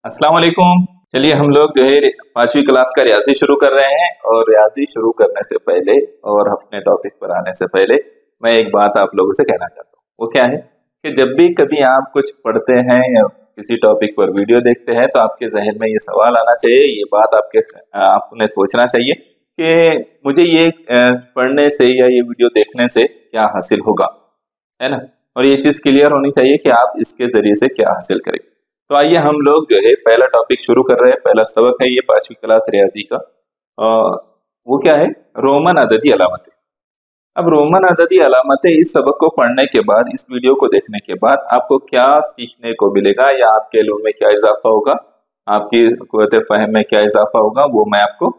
अस्सलाम वालेकुम। चलिए हम लोग जो है 5वीं क्लास का रियाजी शुरू कर रहे हैं। और रियाजी शुरू करने से पहले और अपने टॉपिक पर आने से पहले मैं एक बात आप लोगों से कहना चाहता हूँ। वो क्या है कि जब भी कभी आप कुछ पढ़ते हैं या किसी टॉपिक पर वीडियो देखते हैं तो आपके जहन में ये सवाल आना चाहिए, ये बात आपने सोचना चाहिए कि मुझे ये पढ़ने से या ये वीडियो देखने से क्या हासिल होगा, है ना। और ये चीज क्लियर होनी चाहिए कि आप इसके जरिए से क्या हासिल करेंगे। तो आइए हम लोग जो है पहला टॉपिक शुरू कर रहे हैं। पहला सबक है ये 5वीं क्लास रियाजी का। वो क्या है? रोमन अददी अलामतें। अब रोमन अददी अलामतें, इस सबक को पढ़ने के बाद, इस वीडियो को देखने के बाद आपको क्या सीखने को मिलेगा या आपके इल्म में क्या इजाफा होगा, आपकी कुव्वत फहम में क्या इजाफा होगा, वो मैं आपको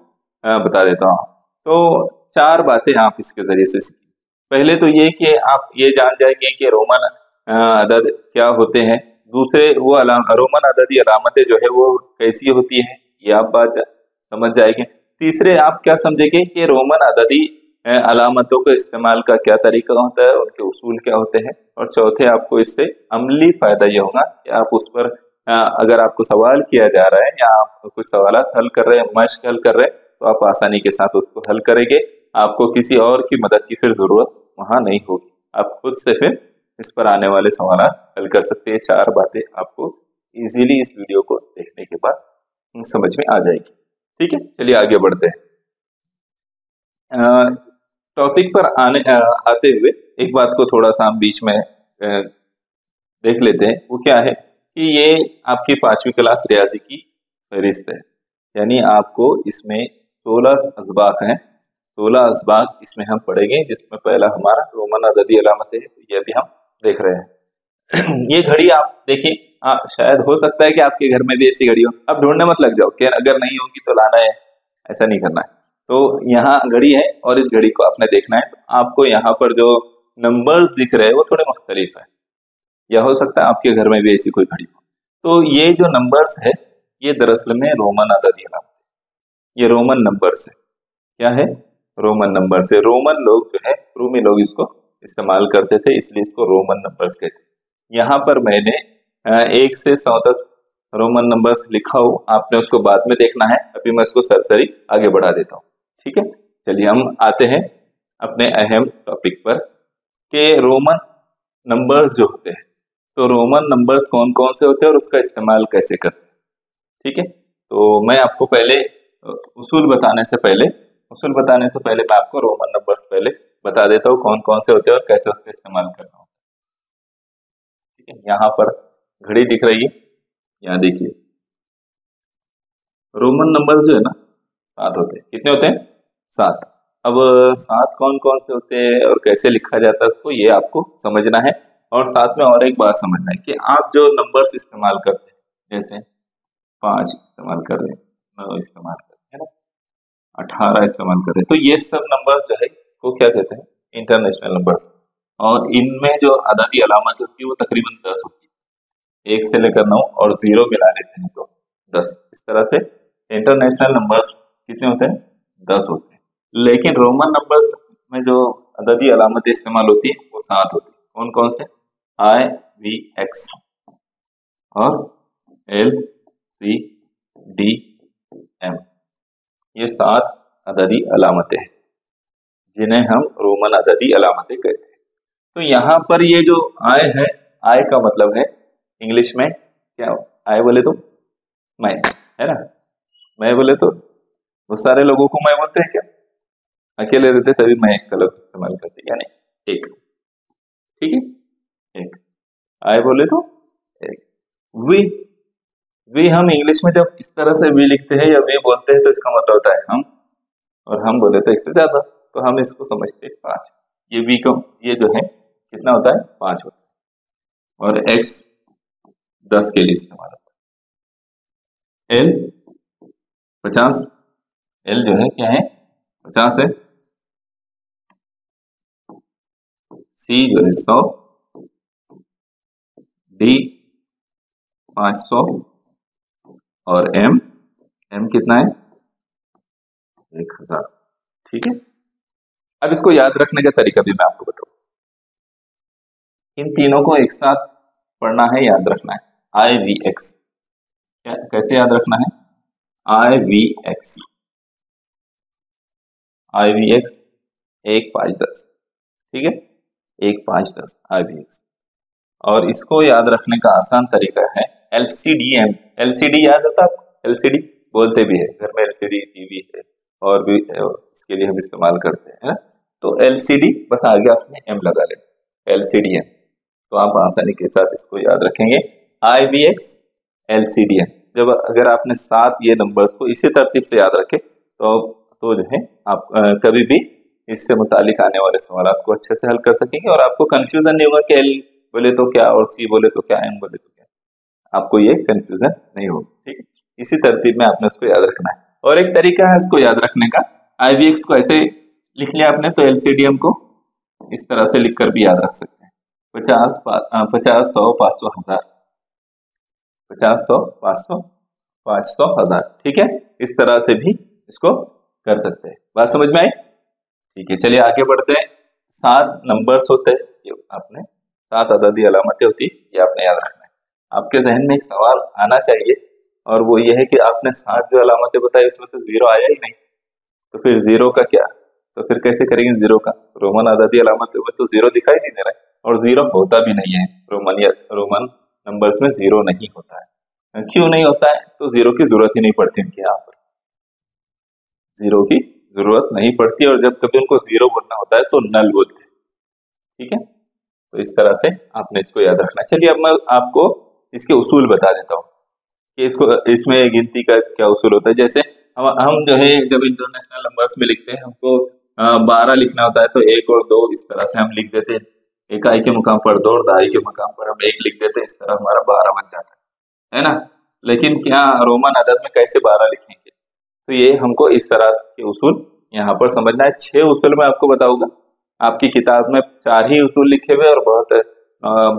बता देता हूँ। तो 4 बातें आप इसके जरिए से सीखें। पहले तो ये कि आप ये जान जाएंगे कि रोमन अदद क्या होते हैं। दूसरे वो रोमन अददी अलामतें जो है वो कैसी होती है, ये आप बात समझ जाएंगे। तीसरे आप क्या समझेंगे कि रोमन अददी अलामतों के इस्तेमाल का क्या तरीका होता है, उनके उसूल क्या होते हैं। और चौथे आपको इससे अमली फायदा ये होगा कि आप उस पर अगर आपको सवाल किया जा रहा है या आप कुछ सवाल हल कर रहे हैं, मशक हल कर रहे हैं, तो आप आसानी के साथ उसको हल करेंगे। आपको किसी और की मदद की फिर जरूरत वहां नहीं होगी, आप खुद से फिर इस पर आने वाले सवाल हल कर सकते हैं। 4 बातें आपको इजीली इस वीडियो को देखने के बाद समझ में आ जाएगी। ठीक है, चलिए आगे बढ़ते हैं। टॉपिक पर आते हुए एक बात को थोड़ा सा हम बीच में देख लेते हैं। वो क्या है कि ये आपकी 5वीं क्लास रियाजी की फहरिस्त है, यानी आपको इसमें 16 असबाक हैं। 16 असबाक इसमें हम पढ़ेंगे, जिसमें पहला हमारा रोमन अददी अलामतें है, ये भी हम देख रहे हैं। ये घड़ी आप देखिए, शायद हो सकता है कि आपके घर में भी ऐसी घड़ी हो। अब ढूंढने मत लग जाओ कि अगर नहीं होगी तो लाना है, ऐसा नहीं करना है। तो यहाँ घड़ी है और इस घड़ी को आपने देखना है। तो आपको यहाँ पर जो नंबर्स दिख रहे हैं वो थोड़े मुख्तलिफ है, या हो सकता है आपके घर में भी ऐसी कोई घड़ी हो। तो ये जो नंबर्स है ये दरअसल में रोमन अददी अलामत, ये रोमन नंबर्स है। क्या है? रोमन नंबर से। रोमन लोग जो है, रूमी लोग इसको इस्तेमाल करते थे, इसलिए इसको रोमन नंबर्स कहते हैं। यहाँ पर मैंने 1 से 100 तक रोमन नंबर्स लिखा हो, आपने उसको बाद में देखना है। अभी मैं इसको सरसरी आगे बढ़ा देता हूँ। ठीक है, चलिए हम आते हैं अपने अहम टॉपिक पर कि रोमन नंबर्स जो होते हैं, तो रोमन नंबर्स कौन कौन से होते हैं और उसका इस्तेमाल कैसे करते हैं। ठीक है, तो मैं आपको पहले उसूल बताने से पहले मैं आपको रोमन नंबर्स पहले बता देता हूँ कौन कौन से होते हैं और कैसे उसका इस्तेमाल करना होता है। ठीक है, यहाँ पर घड़ी दिख रही है, यहाँ देखिए। रोमन नंबर्स जो है ना 7 होते हैं। कितने होते हैं? 7। अब 7 कौन कौन से होते हैं और कैसे लिखा जाता है, तो ये आपको समझना है। और साथ में और एक बात समझना है कि आप जो नंबर्स इस्तेमाल करते हैं, जैसे 5 इस्तेमाल कर रहे हैं, 9 इस्तेमाल कर रहे हैं, है ना, 18 इस्तेमाल कर रहे हैं, तो ये सब नंबर जो है इसको क्या कहते हैं? International numbers. और इनमें जो अददी अलामत होती है वो तकरीबन 10 होती है। 1 से लेकर 9 और 0 मिला लेते हैं तो 10। इस तरह से इंटरनेशनल नंबर्स कितने होते हैं? 10 होते हैं। लेकिन रोमन नंबर्स में जो अददी अलामतें इस्तेमाल होती है वो 7 होती है। कौन कौन से? IVX और LCDM, ये 7 अददी अलामतें हैं जिन्हें हम रोमन अददी अलामतें कहते हैं। तो यहाँ पर ये जो आय है, आय का मतलब है इंग्लिश में क्या? आय बोले तो मैं, है ना। मैं बोले तो बहुत सारे लोगों को मैं बोलते हैं क्या? अकेले रहते तभी मैं एक का लफ्ज इस्तेमाल करते, यानी एक। ठीक है, एक। आय बोले तो एक। वी, वी हम इंग्लिश में जब इस तरह से वी लिखते हैं या वी बोलते हैं तो इसका मतलब होता है हम, और हम बोले तो इससे ज्यादा, तो हम इसको समझते हैं 5। ये वी को, ये जो है कितना होता है? 5 होता है। और एक्स 10 के लिए इस्तेमाल होता है। एल 50, एल जो है क्या है? 50 है। सी जो है 100, डी 500 और एम कितना है? 1000। ठीक है, अब इसको याद रखने का तरीका भी मैं आपको बताऊं। इन तीनों को एक साथ पढ़ना है, याद रखना है। IVX क्या कैसे याद रखना है? IVX, IVX 1 5 10, ठीक है, 1 5 10 IVX। और इसको याद रखने का आसान तरीका है LCDM। LCD याद होता है आपको? LCD बोलते भी है, घर में LCD टीवी है और भी इसके लिए हम इस्तेमाल करते हैं, है ना? तो LCD बस आगे आपने M लगा लेना, LCDM, तो आप आसानी के साथ इसको याद रखेंगे। IVX LCDM, जब अगर आपने 7 ये नंबर्स को इसी तरतीब से याद रखे तो जो है आप कभी भी इससे मुतालिक आने वाले सवाल को अच्छे से हल कर सकेंगे और आपको कंफ्यूजन नहीं होगा कि L बोले तो क्या और C बोले तो क्या, M बोले तो क्या, आपको ये कंफ्यूजन नहीं होगा, ठीक है। इसी तरतीब में आपने उसको याद रखना है। और एक तरीका है उसको याद रखने का, IVX को ऐसे लिख लिया आपने तो LCDM को इस तरह से लिखकर भी याद रख सकते हैं, 50 100 500 1000, 50 100 500 500 1000, ठीक है। इस तरह से भी इसको कर सकते हैं। बात समझ में आई? ठीक है, चलिए आगे बढ़ते हैं। 7 नंबर्स होते हैं, ये आपने 7 अददी अलामतें होती, ये आपने याद रखना है। आपके जहन में एक सवाल आना चाहिए और वो ये है कि आपने 7 जो अलामतें बताई उसमें तो 0 आया ही नहीं, तो फिर 0 का क्या, तो फिर कैसे करेंगे 0 का? रोमन अददी अलामतों में तो 0 दिखाई नहीं दे रहा है और 0 होता भी नहीं है, रोमन नंबर्स में 0 नहीं होता है। क्यों नहीं होता है? तो 0 की जरूरत ही नहीं पड़ती उनके यहाँ पर, 0 की जरूरत नहीं पड़ती और जब कभी उनको 0 बोलना होता है तो नल बोलते हैं, ठीक है। तो इस तरह से आपने इसको याद रखना है। चलिए अब मैं आपको इसके उसूल बता देता हूँ कि इसमें गिनती का क्या उसूल होता है। जैसे हम जो है जब इंटरनेशनल नंबर्स में लिखते हैं, हमको 12 लिखना होता है तो 1 और 2 इस तरह से हम लिख देते हैं, इकाई के मुकाम पर 2 और दहाई के मुकाम पर हम 1 लिख देते हैं, इस तरह हमारा 12 बन जाता है ना। लेकिन क्या रोमन अदद में कैसे 12 लिखेंगे? तो ये हमको इस तरह के उसूल यहाँ पर समझना है। 6 उसूल मैं आपको बताऊंगा, आपकी किताब में 4 ही उसूल लिखे हुए और बहुत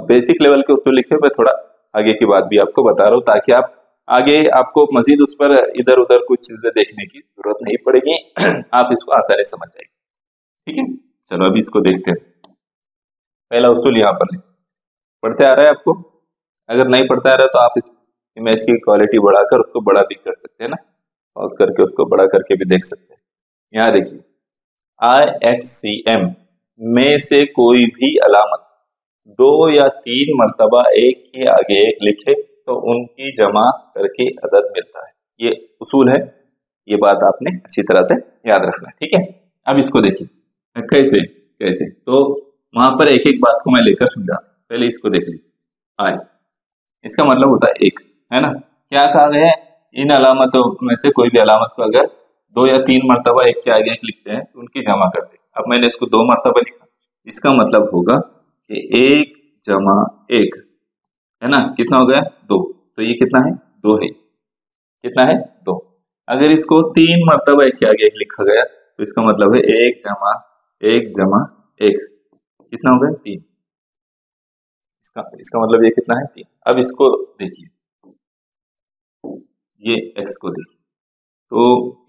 बेसिक लेवल के उसूल लिखे हुए, थोड़ा आगे की बात भी आपको बता रहा हूँ ताकि आप आगे आपको मजीद उस पर इधर उधर कुछ चीजें देखने की जरूरत नहीं पड़ेगी आप इसको आसानी से समझ जाएंगे, ठीक है। चलो अभी इसको देखते हैं। पहला उसूल यहाँ पर पढ़ते आ रहा है आपको? अगर नहीं पढ़ता आ रहा है तो आप इस इमेज की क्वालिटी बढ़ाकर उसको बड़ा भी कर सकते हैं ना, पॉज करके उसको बड़ा करके भी देख सकते हैं। यहाँ देखिए, IHCM में से कोई भी अलामत 2 या 3 मरतबा एक के आगे एक लिखे तो उनकी जमा करके अदद मिलता है। ये उसूल है, ये बात आपने अच्छी तरह से याद रखना है, ठीक है। अब इसको देखिए कैसे कैसे, तो वहां पर एक एक बात को मैं लेकर समझा, पहले इसको देख लीजिए। आई इसका मतलब होता है 1, है ना। क्या कहा गया है? इन अलामतों में से कोई भी अलामत को अगर 2 या 3 मरतबा एक के आगे एक लिखते हैं तो उनकी जमा करते हैं। अब मैंने इसको 2 मरतबा लिखा, इसका मतलब होगा कि 1 जमा 1, है ना, कितना हो गया? 2, तो ये कितना है? 2 है, कितना है? 2। अगर इसको 3 मरतबा एक के आगे एक लिखा गया तो इसका मतलब है 1 जमा 1 जमा 1, कितना हो गया? 3। इसका मतलब ये कितना है? 3। अब इसको देखिए, ये x को देखिए, तो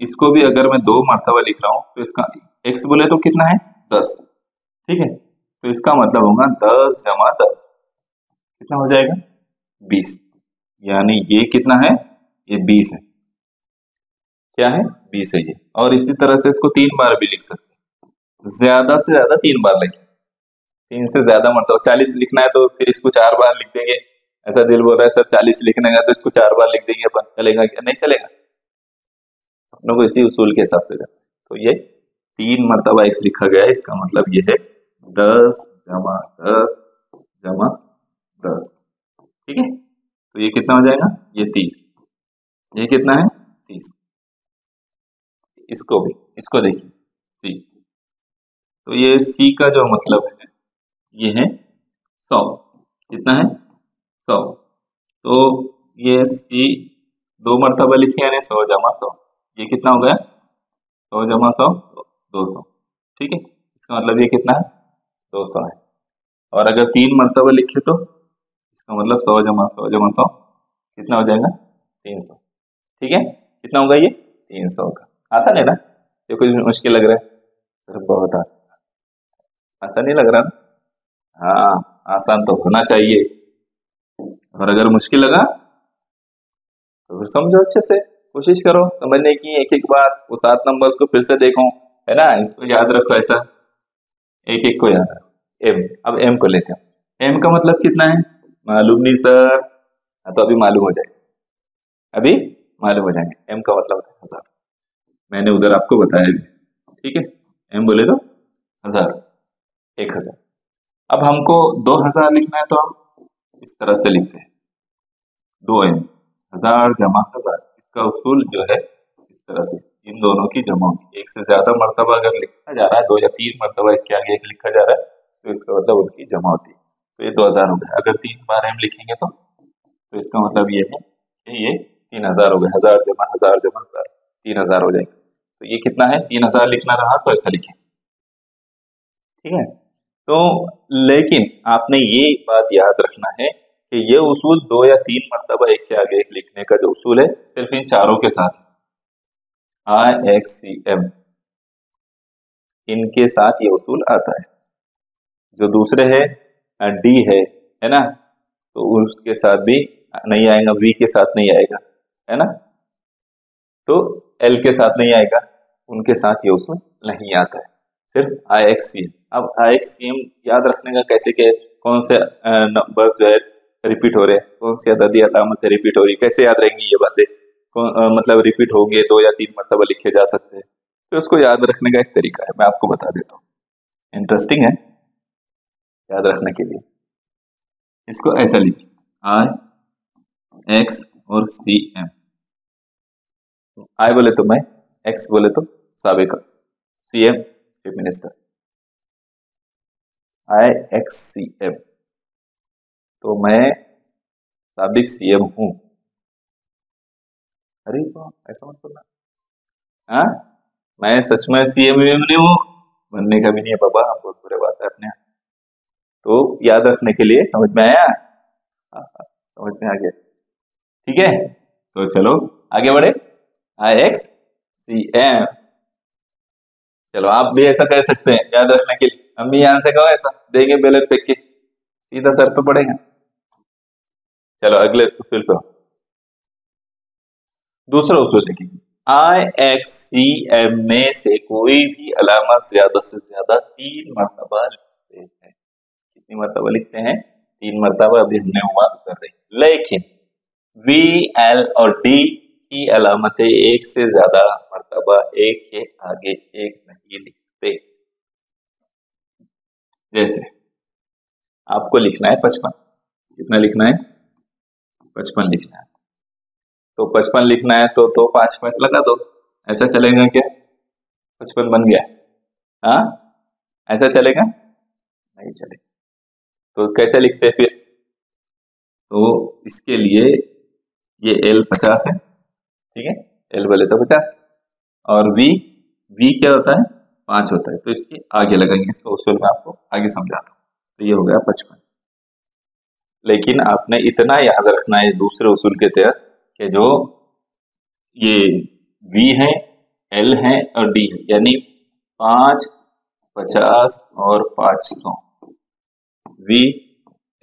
इसको भी अगर मैं 2 मरतबा लिख रहा हूं तो इसका x बोले तो कितना है? 10, ठीक है। तो इसका मतलब होगा 10 जमा 10, कितना हो जाएगा? 20। यानी ये कितना है? ये 20 है। क्या है? 20 है ये। और इसी तरह से इसको 3 बार भी लिख सकते हैं, ज्यादा से ज्यादा 3 बार लिखें, 3 से ज्यादा मरतबा। 40 लिखना है तो फिर इसको 4 बार लिख देंगे, ऐसा दिल बोल रहा है सर 40 लिखने का तो इसको 4 बार लिख देंगे अपन, चलेगा क्या? नहीं चलेगा, अपनों को इसी उसूल के हिसाब से करना। तो ये 3 मरतबा x लिखा गया है, इसका मतलब ये है 10 जमा 10 जमा 10, ठीक है। तो ये कितना हो जाएगा? ये 30। ये कितना है? 30। इसको देखिए सी, तो ये सी का जो मतलब है ये है 100, कितना है? 100। तो ये सी 2 मरतबा लिखे यानी 100 जमा 100, ये कितना हो गया? 100 जमा 100 200, ठीक है। इसका मतलब ये कितना है? 200 है। और अगर 3 मरतबा लिखे तो इसका मतलब 100 जमा 100 जमा 100 कितना हो जाएगा? 300, ठीक है। कितना होगा ये? 300 का। आसान है ना? ये कुछ मुश्किल लग रहा है? सर बहुत आसान, आसान नहीं लग रहा ना? हाँ, आसान तो होना चाहिए, और अगर मुश्किल लगा तो फिर समझो अच्छे से, कोशिश करो समझने की, एक एक बार वो 7 नंबर को फिर से देखो, है ना, इसको याद रखो, ऐसा एक एक को याद रखो। एम, अब एम को लेते हैं। एम का मतलब कितना है, मालूम नहीं सर। हाँ, तो अभी मालूम हो जाएगा, अभी मालूम हो जाएंगे। एम का मतलब होता है 1000, मैंने उधर आपको बताया भी, ठीक है। एम बोले तो 1000, 1000। अब हमको 2000 लिखना है, तो हम इस तरह से लिखते हैं, 2m, 1000 जमा 1000। इसका उसूल जो है इस तरह से, इन दोनों की जमा होगी। एक से ज्यादा मर्तबा अगर लिखा जा रहा है, 2 या 3 मर्तबा एक के आगे एक लिखा जा रहा है, तो इसका मतलब उनकी जमा होती है। तो ये 2000 हो गया। अगर 3 बार m लिखेंगे तो इसका मतलब ये है कि ये 3000 हो गया। 1000 जमा 1000 जमा 1000, 3000 हो जाएगा। तो ये कितना है, 3000 लिखना रहा तो ऐसा लिखें, ठीक है। तो लेकिन आपने ये बात याद रखना है कि ये उसूल 2 या 3 मर्तबा एक के आगे एक लिखने का जो उसूल है, सिर्फ इन चारों के साथ, IXCM, इनके साथ ये उसूल आता है। जो दूसरे है डी है ना, तो उसके साथ भी नहीं आएगा, वी के साथ नहीं आएगा, है ना, तो एल के साथ नहीं आएगा, उनके साथ ये उसूल नहीं आता है, सिर्फ IXCM। अब IXCM याद रखने का कैसे, के कौन से नंबर जो है रिपीट हो रहे हैं, कौन सी अददी अलामत रिपीट हो रही है, कैसे याद रहेंगी ये बातें, मतलब रिपीट होंगे 2 या 3 मरतबा लिखे जा सकते हैं। तो उसको याद रखने का एक तरीका है, मैं आपको बता देता हूँ, इंटरेस्टिंग है याद रखने के लिए। इसको ऐसा लिखिए, IX और CM। आई बोले तो मैं, एक्स बोले तो साबिक CM चीफ मिनिस्टर, IXCM, तो मैं साबिक CM हूं। अरे तो ऐसा मत बोलना, हाँ, मैं सच में CM नहीं हूँ, बनने का भी नहीं है बाबा, बहुत बुरे बात है अपने। तो याद रखने के लिए, समझ में आया, समझ में आ गया, ठीक है। तो चलो आगे बढ़े, IXCM। चलो आप भी ऐसा कह सकते हैं याद रखने के लिए, हम भी यहां से कहो ऐसा, देंगे बैलेट फेंक के, सीधा सर पे पड़ेगा। चलो अगले उसूल पे, दूसरा उसूल देखिए, IXCM में से कोई भी अलामत ज्यादा से ज्यादा 3 मरतबा लिखते हैं। कितनी मरतबा लिखते हैं, 3 मरतबा। अभी हमने बात कर रही, लेकिन V, L और D की अलामतें एक से ज्यादा मरतबा एक के आगे एक नहीं लिखते। जैसे आपको लिखना है 55, कितना लिखना है, 55 लिखना है, तो 55 लिखना है तो 5 5 लगा दो, ऐसा चलेगा क्या, 55 बन गया, हाँ, ऐसा चलेगा, नहीं चलेगा। तो कैसे लिखते हैं फिर, तो इसके लिए ये L 50 है, ठीक है, L बोले तो 50, और V क्या होता है, 5 होता है, तो इसके आगे लगाएंगे। इसका उसूल मैं आपको आगे समझाता हूँ। तो ये हो गया 55। लेकिन आपने इतना याद रखना है दूसरे उसूल के तहत कि जो ये V है, L है और D है, यानी 5, 50 और 500, V,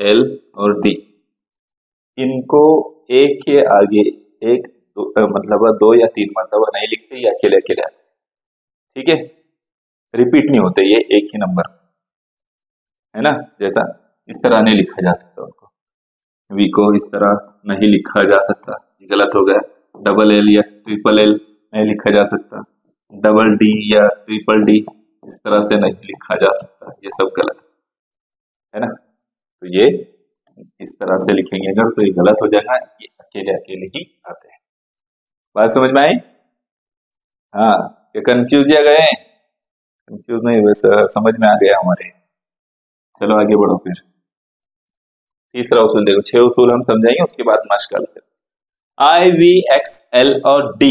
L और D, इनको एक के आगे एक मतलब 2 या 3 मरतबा नहीं लिखते, ये अकेले अकेले आते, ठीक है, रिपीट नहीं होते, ये एक ही नंबर है ना। जैसा इस तरह नहीं लिखा जा सकता उनको, V को इस तरह नहीं लिखा जा सकता, ये गलत हो गया। डबल L या ट्रिपल L नहीं लिखा जा सकता, डबल D या ट्रिपल D इस तरह से नहीं लिखा जा सकता, ये सब गलत है ना। तो ये इस तरह से लिखेंगे अगर, तो ये गलत हो जाएगा, ये अकेले अकेले ही आते हैं। बात समझ में आई, हाँ, क्या कंफ्यूज या गए, कंफ्यूज नहीं, बस समझ में आ गया हमारे। चलो आगे बढ़ो फिर, तीसरा उसूल देखो, 6 उसूल हम समझाएंगे, उसके बाद मश्क करते हैं। I, V, X, L और D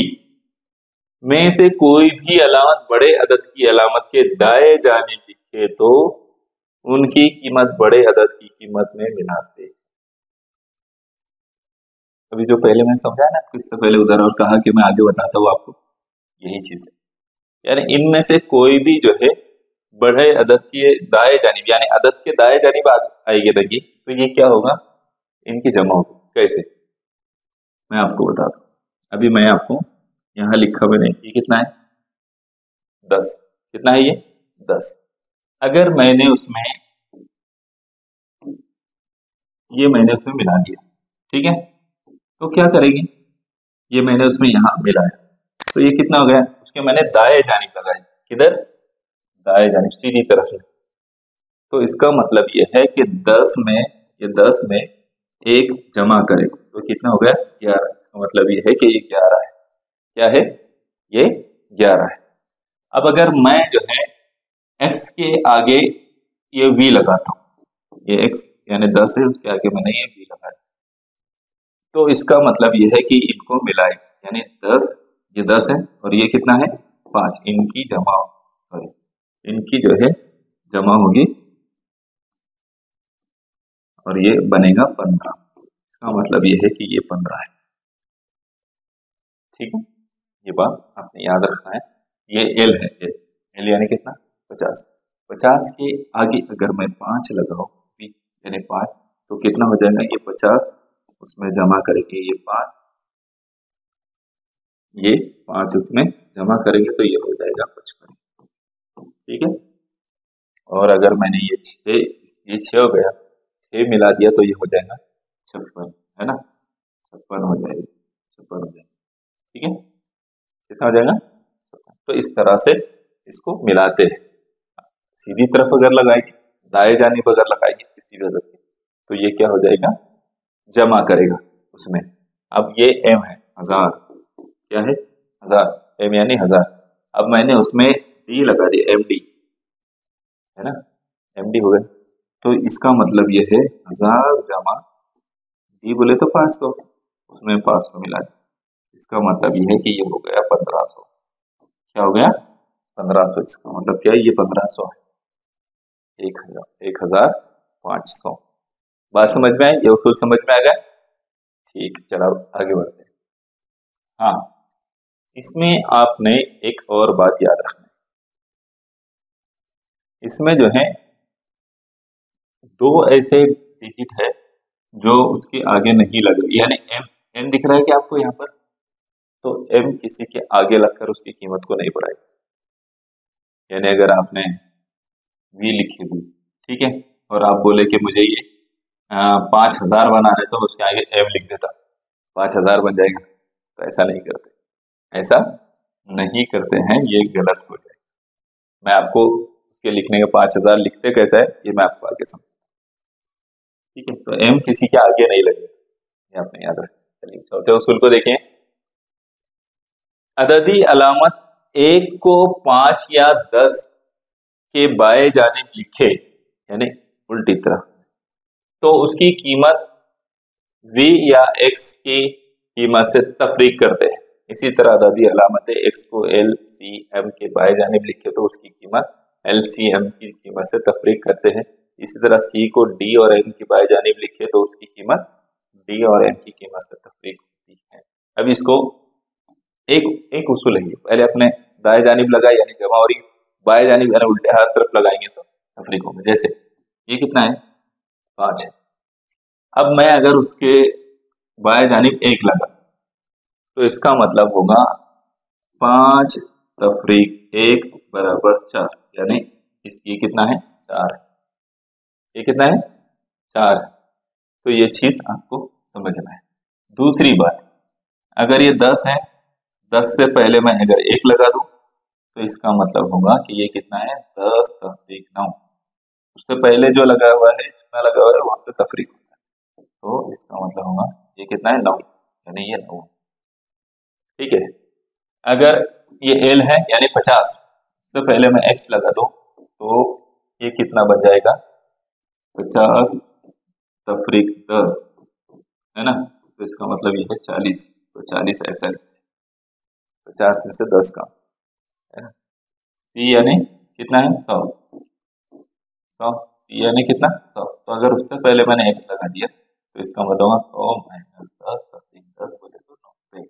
में से कोई भी अलामत बड़े अदद की अलामत के दाएं जाने लिखे तो उनकी कीमत बड़े अदद की कीमत में मिलाते। अभी जो पहले मैंने समझाया ना, इससे पहले उधर, और कहा कि मैं आगे बताता हूँ आपको, यही चीज है। यानी इनमें से कोई भी जो है बड़े अदद के दाएं जानिब, यानी अदद के दाएं जानिब आएगी दगी, तो ये क्या होगा, इनकी जमा होगी। कैसे, मैं आपको बता दूं, अभी मैं आपको यहाँ लिखा मैंने, ये कितना है 10, कितना है ये 10। अगर मैंने उसमें मिला दिया, ठीक है, तो क्या करेगी, ये मैंने उसमें यहाँ मिलाया, तो ये कितना हो गया, उसके मैंने दाएं जानिब लगाई, किधर, दाएं जानिब सीधी तरफ से। तो इसका मतलब ये है कि 10 में एक जमा करें तो कितना हो गया 11। इसका मतलब ये है कि ये 11 है, क्या है ये 11 है। अब अगर मैं जो है x के आगे ये v लगाता हूँ, ये x यानी 10 है, उसके आगे मैंने ये v लगाया, तो इसका मतलब ये है कि इनको मिलाए, यानी 10, ये 10 है और ये कितना है 5, इनकी जमा, सॉरी इनकी जो है जमा होगी और ये बनेगा 15। इसका मतलब ये है कि ये 15 है, ठीक है, ये बात आपने याद रखना है। ये L है, L यानी कितना 50, 50 के आगे अगर मैं 5 लगाऊं, यानी 5, तो कितना हो जाएगा ये 50, उसमें जमा करेंगे ये 5, ये 5 उसमें जमा करेंगे तो ये हो जाएगा 55, ठीक है। और अगर मैंने ये 6 हो गया, 6 मिला दिया तो ये हो जाएगा 56, है ना, 56 हो जाएगा, 56 हो जाएगा, ठीक है, कितना हो जाएगा। तो इस तरह से इसको मिलाते हैं, सीधी तरफ अगर लगाएंगे, दाएं जानिब अगर लगाएंगे किसी वजह से, तो ये क्या हो जाएगा जमा करेगा उसमें। अब ये m है 1000, क्या है 1000, m यानी 1000। अब मैंने उसमें d लगा दिया, md है ना, md हो गया, तो इसका मतलब ये है 1000 जमा d बोले तो 500, उसमें 500 मिला दिया, इसका मतलब ये है कि ये हो गया 1500। क्या हो गया 1500, इसका मतलब क्या है ये 1500 है, 1500। बात समझ में आई, ये उसूल समझ में आ गया, ठीक, चलो आगे बढ़ते हैं। हाँ, इसमें आपने एक और बात याद रखना है, इसमें जो है 2 ऐसे डिजिट है जो उसके आगे नहीं लगे, यानी m दिख रहा है कि आपको यहाँ पर, तो m किसी के आगे लगकर उसकी कीमत को नहीं बढ़ाएगा, यानी अगर आपने v लिखी थी, ठीक है, और आप बोले कि मुझे ये 5000 बनाना है, तो उसके आगे m लिख देता, 5000 बन जाएगा, तो ऐसा नहीं करते, ऐसा नहीं करते हैं, ये गलत हो जाएगा। मैं आपको उसके लिखने के 5000 लिखते कैसा है ये मैं आपको आगे समझाऊंगा, ठीक है। तो m किसी के आगे नहीं लगेगा, ये आपने याद रखना। चलिए चौथे उसूल को देखें, अददी अलामत 1 को 5 या 10 के बाएं जानिब लिखे, यानी उल्टी तरफ, तो उसकी कीमत v या x की कीमत से तफरीक करते हैं। इसी तरह अददी अलामत x को LCM के बाएं जानिब लिखे तो उसकी कीमत LCM की कीमत से तफरीक करते हैं। इसी तरह c को d और m की बाएं जानिब लिखे तो उसकी कीमत d और m की कीमत से तफरीक होती है। अब इसको एक उसूल है, पहले अपने दाएं जानिब लगाए यानी जमा, और बाएं जानिब यानी उल्टे हाथ तरफ लगाएंगे तो तफरीक होंगे। जैसे ये कितना है 5 है, अब मैं अगर उसके बाएं जानिब 1 लगा तो इसका मतलब होगा 5 तफरीक 1 बराबर 4, यानी इसकी कितना है 4 है, ये कितना है 4 है। तो ये चीज आपको समझना है। दूसरी बात, अगर ये 10 है, 10 से पहले मैं अगर 1 लगा दूं तो इसका मतलब होगा कि ये कितना है 10 तफरीक 9, उससे पहले जो लगा हुआ है, जितना लगा हुआ है वहां से तफरीक होता है, तो इसका मतलब होगा ये कितना है 9, यानी ये 9, ठीक है। अगर ये L है यानी 50, उससे पहले मैं X लगा दूं तो ये कितना बन जाएगा 50 तफरीक 10, है ना, तो इसका मतलब ये है 40, तो 40 ऐसा है, 50 में से 10 का, है ना। C यानी कितना है 100, 100 C यानी कितना 100, तो अगर उससे पहले मैंने X लगा दिया तो इसका मतलब होगा 100 माइनस 10 तफरीक 10 बोले तो 90,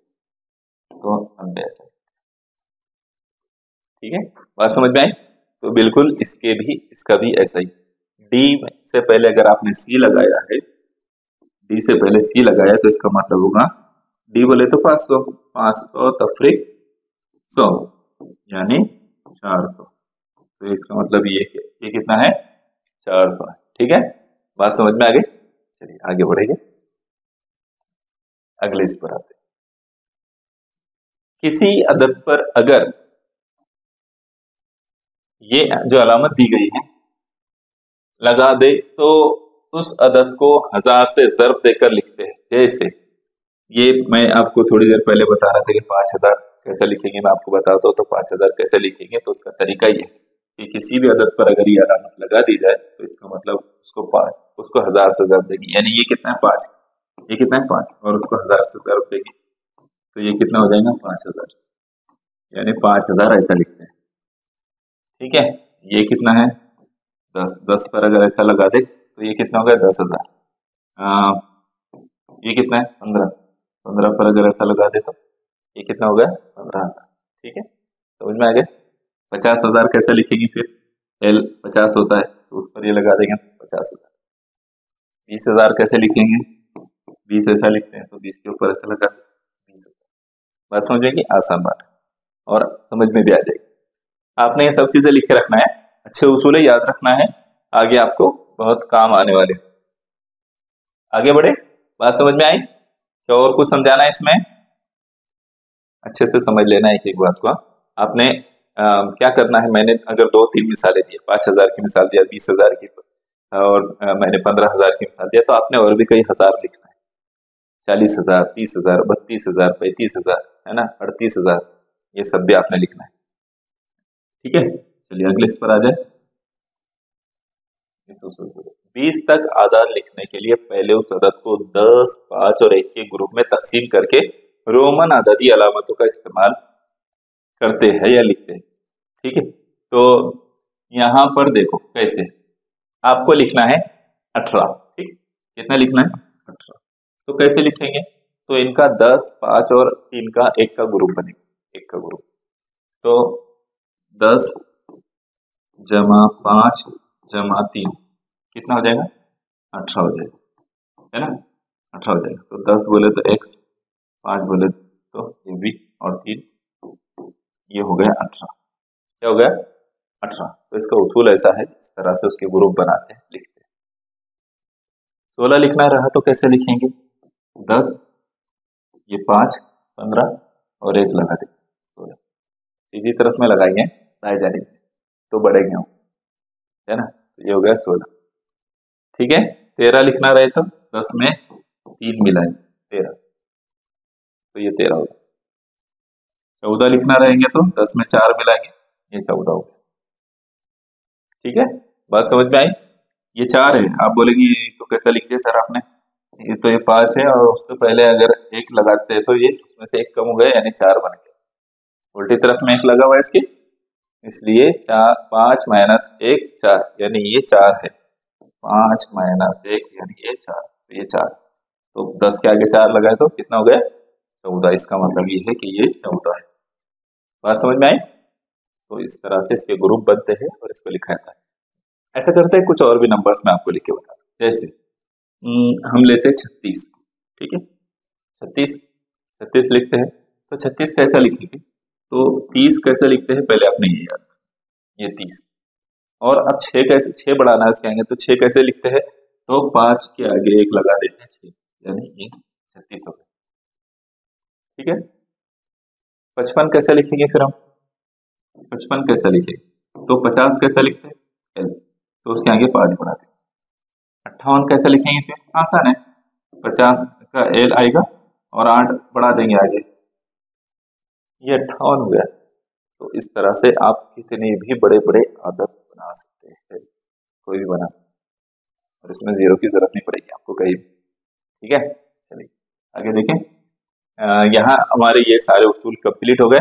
तो 90 ऐसा, ठीक है, बात समझ में आई। तो बिल्कुल इसका भी ऐसा ही, डी से पहले अगर आपने सी लगाया है, डी से पहले सी लगाया तो इसका मतलब होगा डी बोले तो 500, 500 तफरीक 100 यानी 400। तो इसका मतलब ये कितना है, 400 है। ठीक है, बात समझ में आ गई। चलिए आगे बढ़ेंगे, अगले इस पर आते हैं। किसी अदद पर अगर ये जो अलामत दी गई है लगा दे तो उस अदद को 1000 से ज़र्ब देकर लिखते हैं। जैसे ये मैं आपको थोड़ी देर पहले बता रहा था कि 5000 कैसे लिखेंगे, मैं आपको बताता हूँ। तो 5000 कैसे लिखेंगे, तो उसका तरीका ये है कि किसी भी अदद पर अगर ये अलामत लगा दी जाए तो इसका मतलब उसको 1000 से ज़र्ब देगी, यानी ये कितना है 5, ये कितना है 5 और उसको 1000 से ज़र्ब देगी तो ये कितना हो जाएगा 5000, यानी 5000 ऐसा लिखते हैं। ठीक है, ये कितना है 10 पर अगर ऐसा लगा दे तो ये कितना हो गया 10,000। ये कितना है 15 पर अगर ऐसा लगा दे तो ये कितना हो गया 15,000। ठीक है, समझ में आ गया। 50,000 कैसे लिखेंगे, फिर एल 50 होता है तो उस पर ये लगा देंगे 50,000। 20,000 कैसे लिखेंगे, 20 ऐसा लिखते हैं तो 20 के ऊपर ऐसा लगा 20,000। बात समझेंगे, आसान बात है और समझ में भी आ जाएगी। आपने ये सब चीजें लिख के रखना है, अच्छे उसूल याद रखना है, आगे आपको बहुत काम आने वाले। आगे बढ़े, बात समझ में आई क्या और कुछ समझाना है इसमें? अच्छे से समझ लेना एक एक बात को। आपने क्या करना है, मैंने अगर 2-3 मिसालें दी, 5,000 की मिसाल दिया, 20,000 की और मैंने 15,000 की मिसाल दिया, तो आपने और भी कई हजार लिखना है। 40,000, 30,000, 32,000, 35,000, है ना, 38,000, ये सब भी आपने लिखना है। ठीक है, चलिए अगले इस पर आ जाए। 20 तक आदाद लिखने के लिए पहले उस अदद को 10, 5 और 1 के ग्रुप में तकसीम करके रोमन अददी अलामतों का इस्तेमाल करते हैं या लिखते हैं। ठीक है, तो यहां पर देखो कैसे आपको लिखना है 18। ठीक, कितना लिखना है 18। तो कैसे लिखेंगे, तो इनका 10, 5 और 3 का 1 का ग्रुप बनेगा, 1 का ग्रुप। तो 10 जमा 5 जमा 3 कितना हो जाएगा 18 हो जाएगा, है ना, 18 हो जाएगा। तो 10 बोले तो x, 5 बोले तो ये भी और 3, ये हो गया 18। क्या हो गया 18। तो इसका उसूल ऐसा है, इस तरह से उसके ग्रुप बनाते हैं, लिखते हैं। 16 लिखना रहा तो कैसे लिखेंगे, 10 ये 5 15 और 1 लगा देंगे 16, सीधी तरफ में लगाएंगे दाएं जाने में तो बढ़ेंगे, है ना, तो ये हो गया 16। ठीक है, 13 लिखना रहे तो 10 में 3 मिलाएंगे 13, तो ये 13 होगा। 14 लिखना रहेंगे तो 10 में 4 मिलाएंगे, ये 14 हो गया। ठीक है, बात समझ में आई। ये 4 है, आप बोलेंगे तो कैसा लिख दिया सर आपने, ये तो ये 5 है और उससे पहले अगर 1 लगाते हैं तो ये उसमें से 1 कम हो गया यानी 4 बन गया, उल्टी तरफ में 1 लगा हुआ है इसके, इसलिए 5 माइनस 1 4 यानी ये 4 है, 5 माइनस 1 यानी ये 4, तो ये 4। तो 10 के आगे 4 लगाए तो कितना हो गया 14। इसका मतलब ये है कि ये 14 है। बात समझ में आई। तो इस तरह से इसके ग्रुप बनते हैं और इसको लिखा जाता है। ऐसा करते हैं कुछ और भी नंबर्स में आपको लिख के बताता हूँ। जैसे हम लेते हैं 36। ठीक है, 36 लिखते हैं तो 36 कैसा लिखेंगे, तो 30 कैसे लिखते हैं पहले आपने ये याद, ये 30। और अब 6 कैसे, 6 बढ़ाना है इसके आगे, तो 6 कैसे लिखते हैं, तो 5 के आगे 1 लगा देते हैं 6, यानी ये 36 हो गया। ठीक है, 55 कैसे लिखेंगे, फिर हम 55 कैसे लिखेंगे, तो 50 कैसे लिखते हैं L, तो उसके आगे 5 बढ़ाते हैं। 58 कैसे लिखेंगे, फिर आसान है, 50 का L आएगा और 8 बढ़ा देंगे आगे, ये 58 हो गया। तो इस तरह से आप कितने भी बड़े बड़े आदत बना सकते हैं, कोई भी बना सकते हैं और इसमें 0 की जरूरत नहीं पड़ेगी आपको कहीं भी। ठीक है, चलिए आगे देखें। यहाँ हमारे ये सारे उसूल कंप्लीट हो गए।